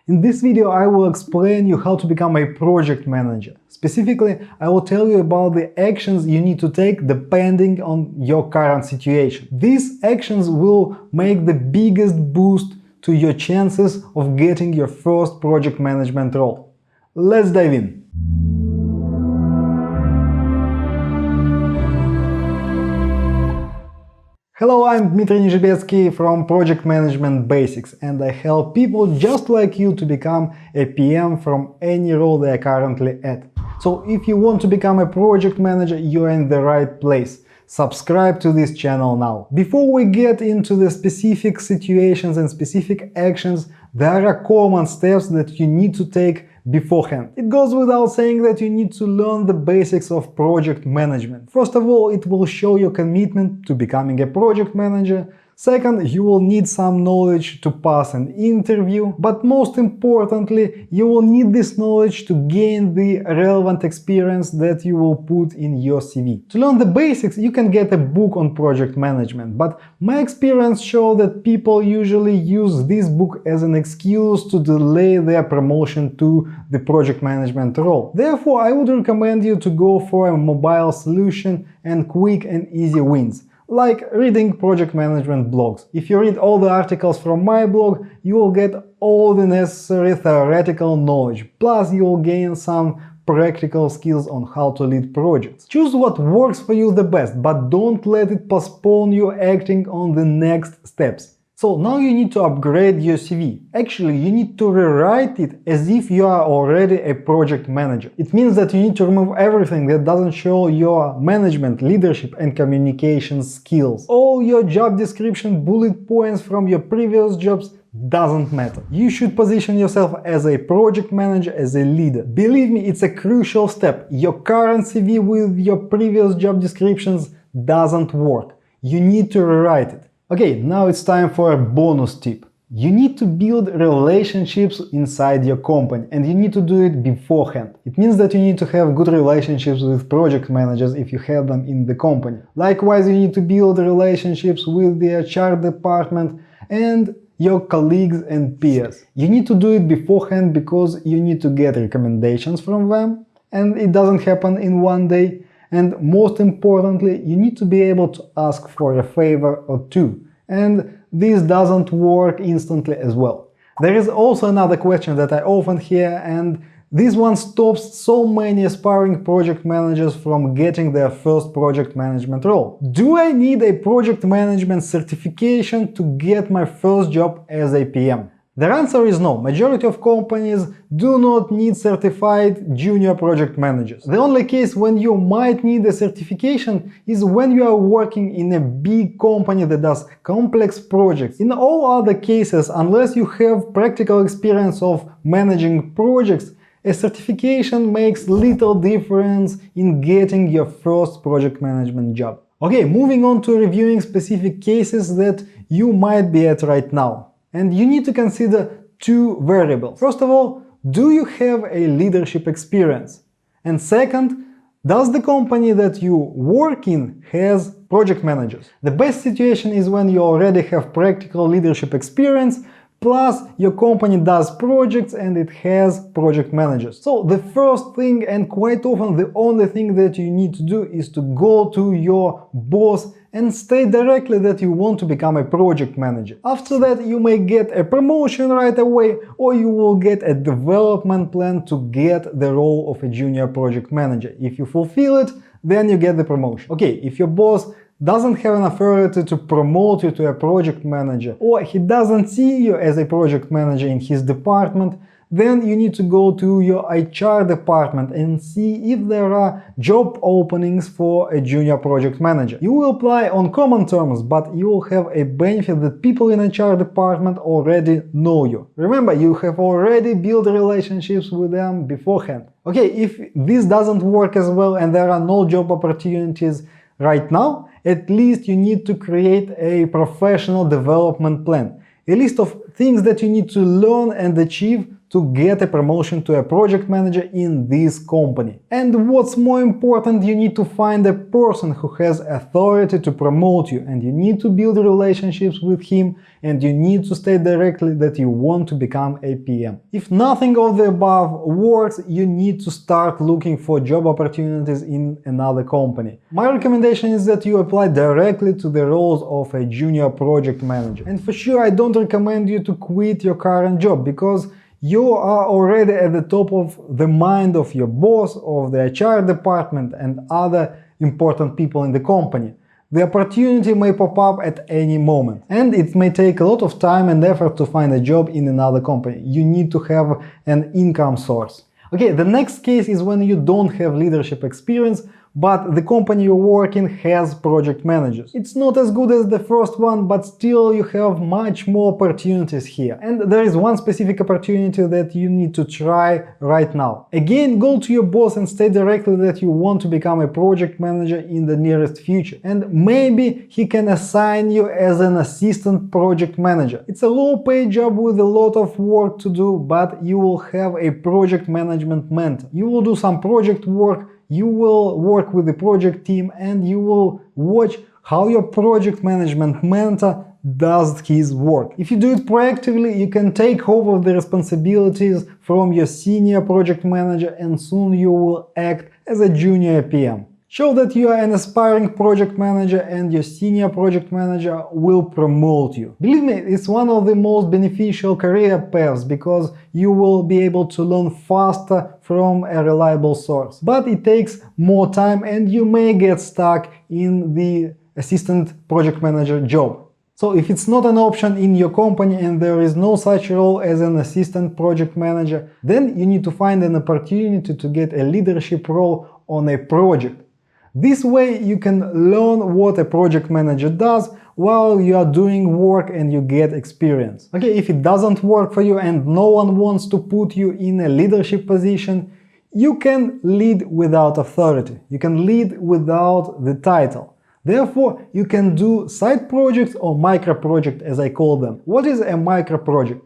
In this video, I will explain you how to become a project manager. Specifically, I will tell you about the actions you need to take depending on your current situation. These actions will make the biggest boost to your chances of getting your first project management role. Let's dive in. Hello, I'm Dmitry Nizhebetsky from Project Management Basics, and I help people just like you to become a PM from any role they are currently at. So if you want to become a project manager, you're in the right place. Subscribe to this channel now. Before we get into the specific situations and specific actions, there are common steps that you need to take beforehand. It goes without saying that you need to learn the basics of project management. First of all, it will show your commitment to becoming a project manager. Second, you will need some knowledge to pass an interview, but most importantly, you will need this knowledge to gain the relevant experience that you will put in your CV. To learn the basics, you can get a book on project management, but my experience shows that people usually use this book as an excuse to delay their promotion to the project management role. Therefore, I would recommend you to go for a mobile solution and quick and easy wins, like reading project management blogs. If you read all the articles from my blog, you will get all the necessary theoretical knowledge, plus you will gain some practical skills on how to lead projects. Choose what works for you the best, but don't let it postpone you acting on the next steps. So now you need to upgrade your CV. Actually, you need to rewrite it as if you are already a project manager. It means that you need to remove everything that doesn't show your management, leadership and communication skills. All your job description bullet points from your previous jobs doesn't matter. You should position yourself as a project manager, as a leader. Believe me, it's a crucial step. Your current CV with your previous job descriptions doesn't work. You need to rewrite it. Okay, now it's time for a bonus tip. You need to build relationships inside your company, and you need to do it beforehand. It means that you need to have good relationships with project managers if you have them in the company. Likewise, you need to build relationships with the HR department and your colleagues and peers. You need to do it beforehand because you need to get recommendations from them, and it doesn't happen in one day. And most importantly, you need to be able to ask for a favor or two. And this doesn't work instantly as well. There is also another question that I often hear, and this one stops so many aspiring project managers from getting their first project management role. Do I need a project management certification to get my first job as a PM? The answer is no. Majority of companies do not need certified junior project managers. The only case when you might need a certification is when you are working in a big company that does complex projects. In all other cases, unless you have practical experience of managing projects, a certification makes little difference in getting your first project management job. Okay, moving on to reviewing specific cases that you might be at right now. And you need to consider two variables. First of all, do you have a leadership experience? And second, does the company that you work in has project managers? The best situation is when you already have practical leadership experience, plus your company does projects and it has project managers. So the first thing, and quite often the only thing that you need to do, is to go to your boss and state directly that you want to become a project manager. After that, you may get a promotion right away, or you will get a development plan to get the role of a junior project manager. If you fulfill it, then you get the promotion. Okay, if your boss doesn't have an authority to promote you to a project manager, or he doesn't see you as a project manager in his department, then you need to go to your HR department and see if there are job openings for a junior project manager. You will apply on common terms, but you will have a benefit that people in HR department already know you. Remember, you have already built relationships with them beforehand. Okay, if this doesn't work as well and there are no job opportunities right now, at least you need to create a professional development plan. A list of things that you need to learn and achieve to get a promotion to a project manager in this company. And what's more important, you need to find a person who has authority to promote you, and you need to build relationships with him, and you need to state directly that you want to become a PM. If nothing of the above works, you need to start looking for job opportunities in another company. My recommendation is that you apply directly to the roles of a junior project manager. And for sure, I don't recommend you to quit your current job, because you are already at the top of the mind of your boss, of the HR department, and other important people in the company. The opportunity may pop up at any moment, and it may take a lot of time and effort to find a job in another company. You need to have an income source. Okay, the next case is when you don't have leadership experience, but the company you work in has project managers. It's not as good as the first one, but still you have much more opportunities here. And there is one specific opportunity that you need to try right now. Again, go to your boss and state directly that you want to become a project manager in the nearest future. And maybe he can assign you as an assistant project manager. It's a low-paid job with a lot of work to do, but you will have a project management mentor. You will do some project work, you will work with the project team, and you will watch how your project management mentor does his work. If you do it proactively, you can take over the responsibilities from your senior project manager, and soon you will act as a junior PM. Show that you are an aspiring project manager, and your senior project manager will promote you. Believe me, it's one of the most beneficial career paths, because you will be able to learn faster from a reliable source. But it takes more time, and you may get stuck in the assistant project manager job. So if it's not an option in your company and there is no such role as an assistant project manager, then you need to find an opportunity to get a leadership role on a project. This way you can learn what a project manager does while you are doing work, and you get experience. Okay, if it doesn't work for you and no one wants to put you in a leadership position, you can lead without authority. You can lead without the title. Therefore, you can do side projects or micro project, as I call them. What is a micro project?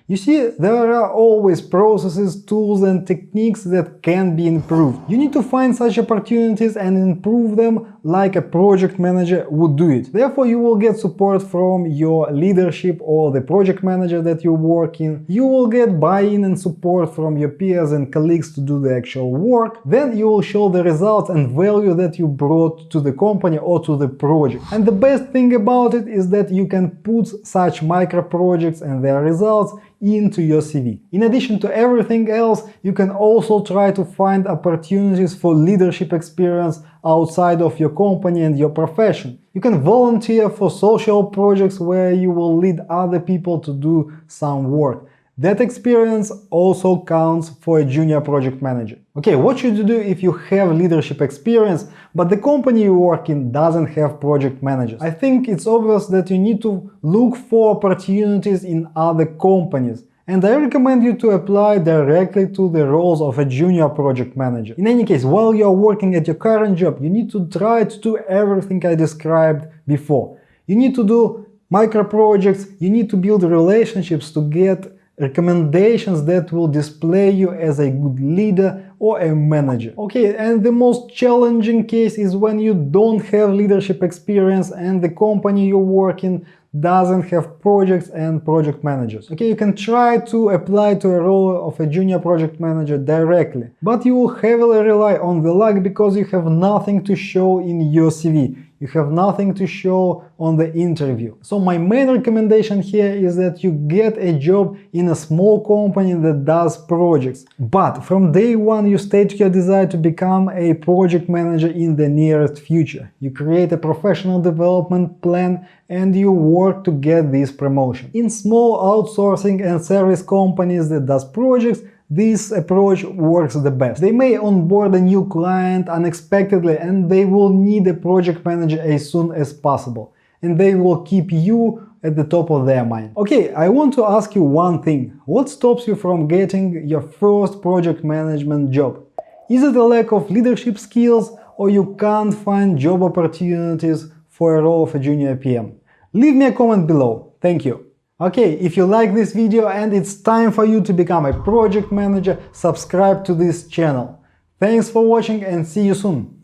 You see, there are always processes, tools, and techniques that can be improved. You need to find such opportunities and improve them like a project manager would do it. Therefore, you will get support from your leadership or the project manager that you work in. You will get buy-in and support from your peers and colleagues to do the actual work. Then you will show the results and value that you brought to the company or to the project. And the best thing about it is that you can put such micro projects and their results into your CV. In addition to everything else, you can also try to find opportunities for leadership experience outside of your company and your profession. You can volunteer for social projects where you will lead other people to do some work. That experience also counts for a junior project manager. Okay, what should you do if you have leadership experience, but the company you work in doesn't have project managers? I think it's obvious that you need to look for opportunities in other companies. And I recommend you to apply directly to the roles of a junior project manager. In any case, while you're working at your current job, you need to try to do everything I described before. You need to do micro projects, you need to build relationships to get recommendations that will display you as a good leader or a manager. Okay, and the most challenging case is when you don't have leadership experience and the company you work in doesn't have projects and project managers. Okay, you can try to apply to a role of a junior project manager directly, but you will heavily rely on the luck because you have nothing to show in your CV. You have nothing to show on the interview. So my main recommendation here is that you get a job in a small company that does projects. But from day one you state your desire to become a project manager in the nearest future. You create a professional development plan and you work to get this promotion. In small outsourcing and service companies that does projects, this approach works the best. They may onboard a new client unexpectedly and they will need a project manager as soon as possible. And they will keep you at the top of their mind. Okay, I want to ask you one thing. What stops you from getting your first project management job? Is it a lack of leadership skills, or you can't find job opportunities for a role of a junior PM? Leave me a comment below. Thank you. Okay, if you like this video and it's time for you to become a project manager, subscribe to this channel. Thanks for watching and see you soon!